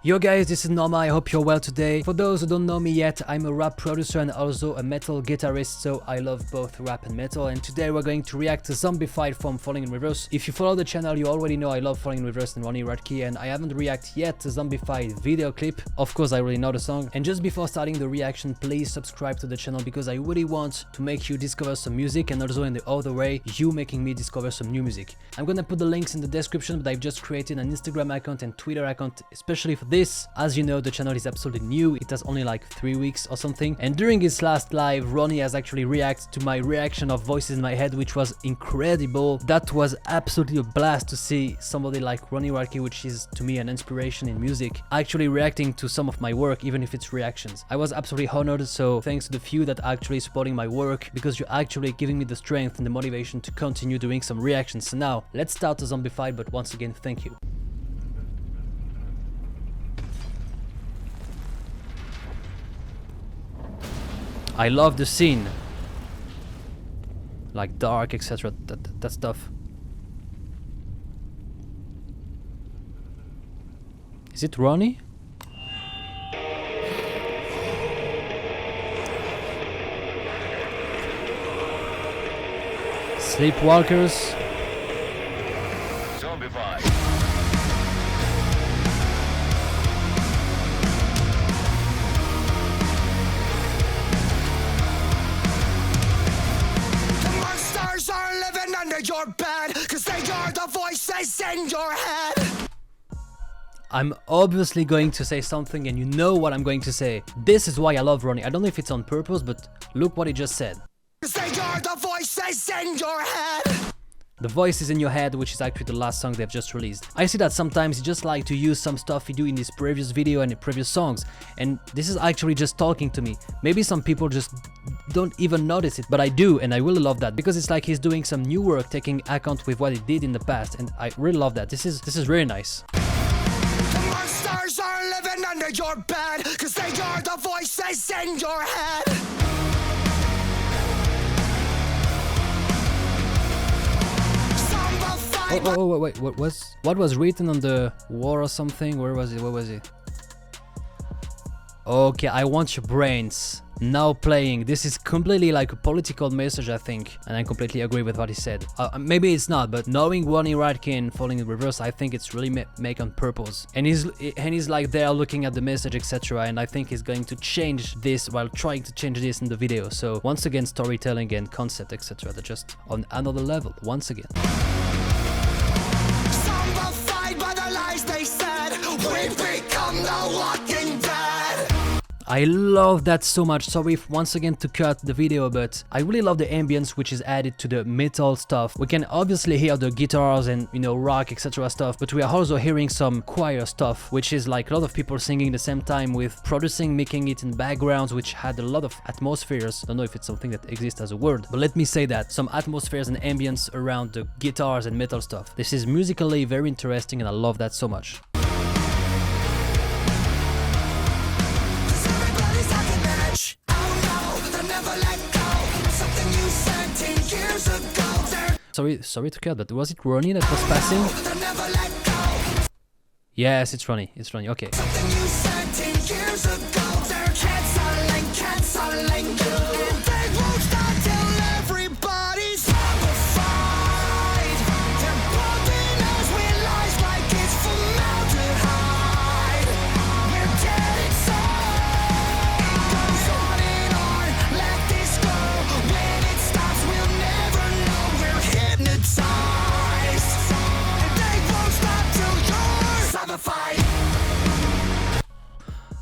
Yo guys, this is Norma, I hope you're well today. For those who don't know me yet, I'm a rap producer and also a metal guitarist, so I love both rap and metal, and today we're going to react to Zombified from Falling in Reverse. If you follow the channel, you already know I love Falling in Reverse and Ronnie Radke, and I haven't reacted yet to Zombified video clip. Of course, I already know the song. And just before starting the reaction, please subscribe to the channel because I really want to make you discover some music, and also in the other way, you making me discover some new music. I'm gonna put the links in the description, but I've just created an Instagram account and Twitter account especially for this. As you know, the channel is absolutely new, it has only like 3 weeks or something, and during his last live, Ronnie has actually reacted to my reaction of Voices in My Head, which was incredible. That was absolutely a blast to see somebody like Ronnie Radke, which is to me an inspiration in music, actually reacting to some of my work, even if it's reactions. I was absolutely honored, so thanks to the few that are actually supporting my work, because you're actually giving me the strength and the motivation to continue doing some reactions. So now, let's start to Zombified, but once again, thank you. I love the scene, like dark, etc. That stuff. Is it Ronnie? Sleepwalkers. Zombified. Your bed, cause they are the voices in your head. I'm obviously going to say something, and you know what I'm going to say. This is why I love Ronnie. I don't know if it's on purpose, but look what he just said. Cause they are the voices in your head. The Voices in Your Head, which is actually the last song they've just released. I see that sometimes you just like to use some stuff you do in this previous video and in previous songs, and this is actually just talking to me. Maybe some people just don't even notice it, but I do, and I really love that, because it's like he's doing some new work, taking account with what he did in the past, and I really love that. This is really nice. The monsters are living under your bed, cause they are the voices in your head. Wait, what was written on the wall or something? Where was it? What was it? Okay, I want your brains. Now playing. This is completely like a political message, I think, and I completely agree with what he said. Maybe it's not, but knowing Ronnie Radke and Falling in Reverse, I think it's really made on purpose. And he's like there looking at the message, etc. And I think he's going to change this while trying to change this in the video. So once again, storytelling and concept, etc. They're just on another level. Once again. They said we become the walking dead. I love that so much. Sorry if once again to cut the video, but I really love the ambience which is added to the metal stuff. We can obviously hear the guitars and, you know, rock, etc. stuff, but we are also hearing some choir stuff, which is like a lot of people singing at the same time with producing, making it in backgrounds, which had a lot of atmospheres. I don't know if it's something that exists as a word, but let me say that. Some atmospheres and ambience around the guitars and metal stuff. This is musically very interesting and I love that so much. Sorry to cut, but was it Ronnie that was passing? Yes, it's Ronnie. It's Ronnie. Okay.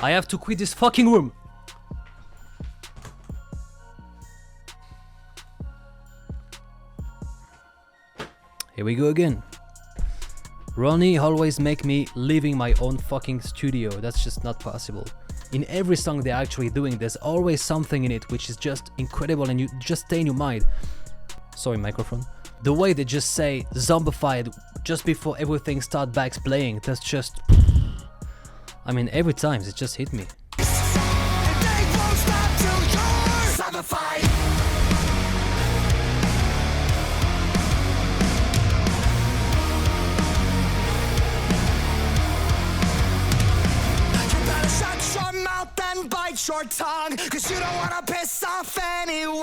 I have to quit this fucking room. Here we go again. Ronnie always make me leaving my own fucking studio. That's just not possible. In every song they're actually doing, there's always something in it which is just incredible and you just stay in your mind. Sorry, microphone. The way they just say Zombified just before everything starts back playing, that's just... I mean, every time it just hit me. your tongue, cause you don't wanna piss off anyone.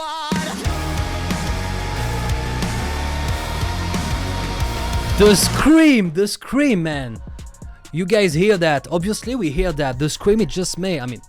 The scream, man. You guys hear that? Obviously we hear that. The scream it just made. I mean,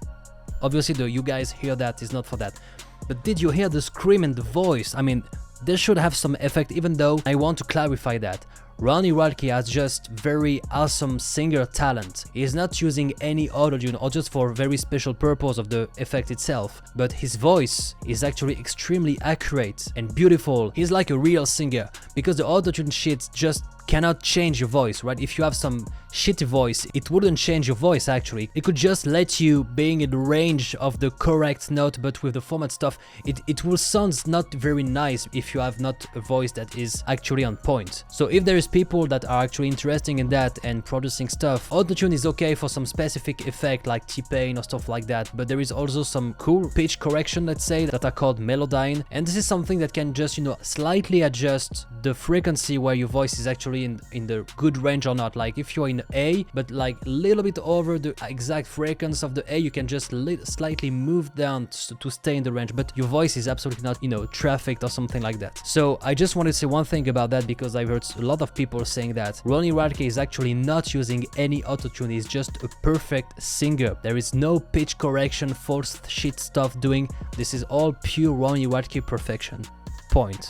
obviously you guys hear that is not for that. But did you hear the scream and the voice? I mean, this should have some effect, even though I want to clarify that. Ronnie Radke has just very awesome singer talent. He is not using any autotune or just for very special purpose of the effect itself, but his voice is actually extremely accurate and beautiful. He's like a real singer, because the autotune shit just cannot change your voice, right? If you have some shitty voice, it wouldn't change your voice actually. It could just let you being in the range of the correct note, but with the format stuff, it will sound not very nice if you have not a voice that is actually on point. So if there is people that are actually interested in that and producing stuff, autotune is okay for some specific effect like T-Pain or stuff like that, but there is also some cool pitch correction, let's say, that are called melodyne, and this is something that can just, you know, slightly adjust the frequency where your voice is actually in the good range or not. Like if you're in A, but like a little bit over the exact frequency of the A, you can just slightly move down to stay in the range, but your voice is absolutely not, you know, trafficked or something like that. So I just wanted to say one thing about that, because I've heard a lot of people saying that Ronnie Radke is actually not using any autotune. He's just a perfect singer. There is no pitch correction, false shit stuff doing. This is all pure Ronnie Radke perfection. Point.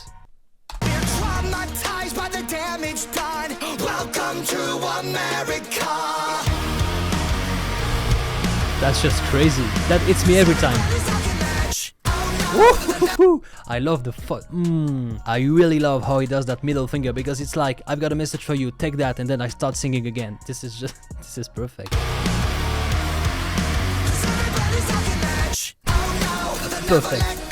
Traumatized by the damage done. Welcome to America. That's just crazy. That hits me every time. Woo-hoo-hoo-hoo. I love the I really love how he does that middle finger, because it's like, I've got a message for you, take that, and then I start singing again. This is perfect. Perfect.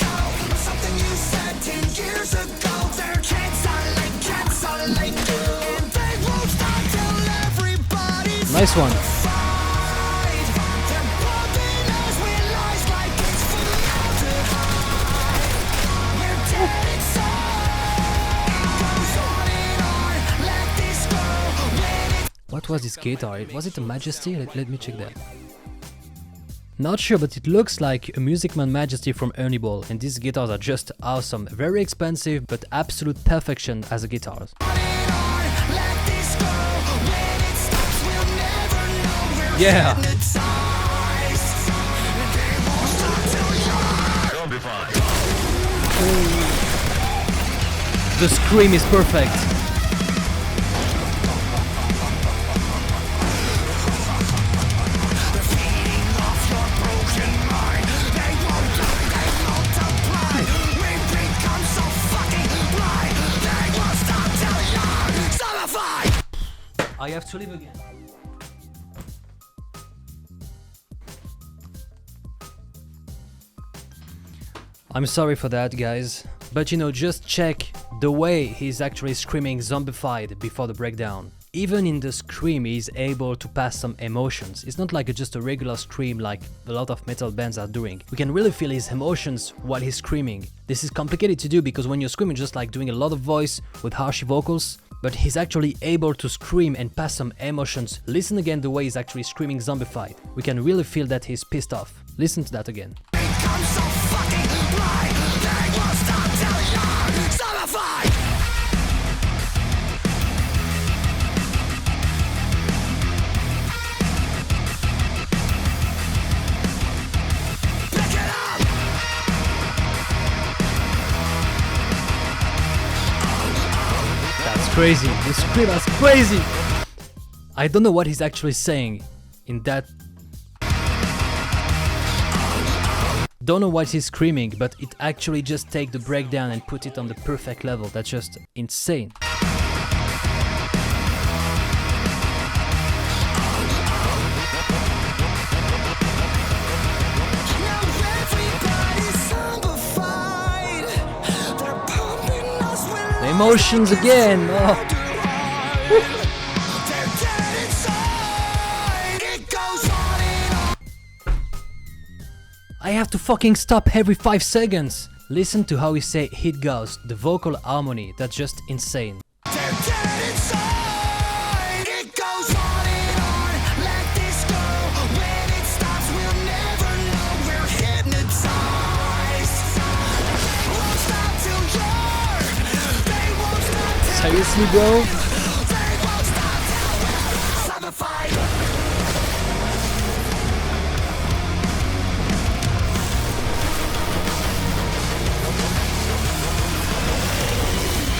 Nice one. What was this guitar? Was it a Majesty? Let me check that. Not sure, but it looks like a Music Man Majesty from Ernie Ball, and these guitars are just awesome. Very expensive, but absolute perfection as a guitar. Yeah! The scream is perfect. I have to leave again. I'm sorry for that, guys, but you know, just check the way he's actually screaming Zombified before the breakdown. Even in the scream, he's able to pass some emotions. It's not like just a regular scream like a lot of metal bands are doing. We can really feel his emotions while he's screaming. This is complicated to do because when you're screaming, just like doing a lot of voice with harsh vocals, but he's actually able to scream and pass some emotions. Listen again the way he's actually screaming Zombified. We can really feel that he's pissed off. Listen to that again. That's crazy. The scream is crazy. I don't know what he's actually saying in that. Don't know what he's screaming, but it actually just take the breakdown and put it on the perfect level. That's just insane. The emotions again. Oh. I have to fucking stop every 5 seconds. Listen to how he say it goes, the vocal harmony, that's just insane. Seriously, bro?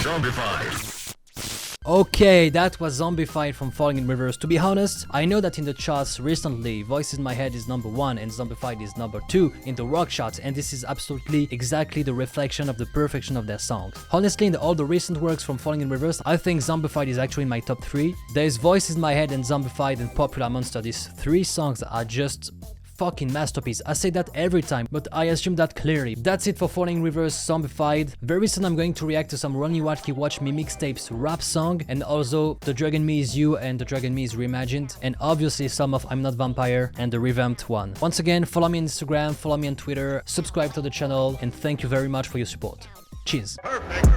Zombified. Okay, that was Zombified from Falling in Reverse. To be honest, I know that in the charts recently, Voice in My Head is number 1 and Zombified is number 2 in the rock charts, and this is absolutely exactly the reflection of the perfection of their song. Honestly, in all the recent works from Falling in Reverse, I think Zombified is actually in my top 3. There's Voice in My Head and Zombified and Popular Monster. These 3 songs are just fucking masterpiece. I say that every time, but I assume that clearly. That's it for Falling in Reverse Zombified. Very soon I'm going to react to some Ronnie Radke Watch Me mixtapes rap song, and also The Drug in Me Is You and The Drug in Me Is Reimagined, and obviously some of I'm Not Vampire and the revamped one. Once again, follow me on Instagram, follow me on Twitter, subscribe to the channel, and thank you very much for your support. Cheers. Perfect.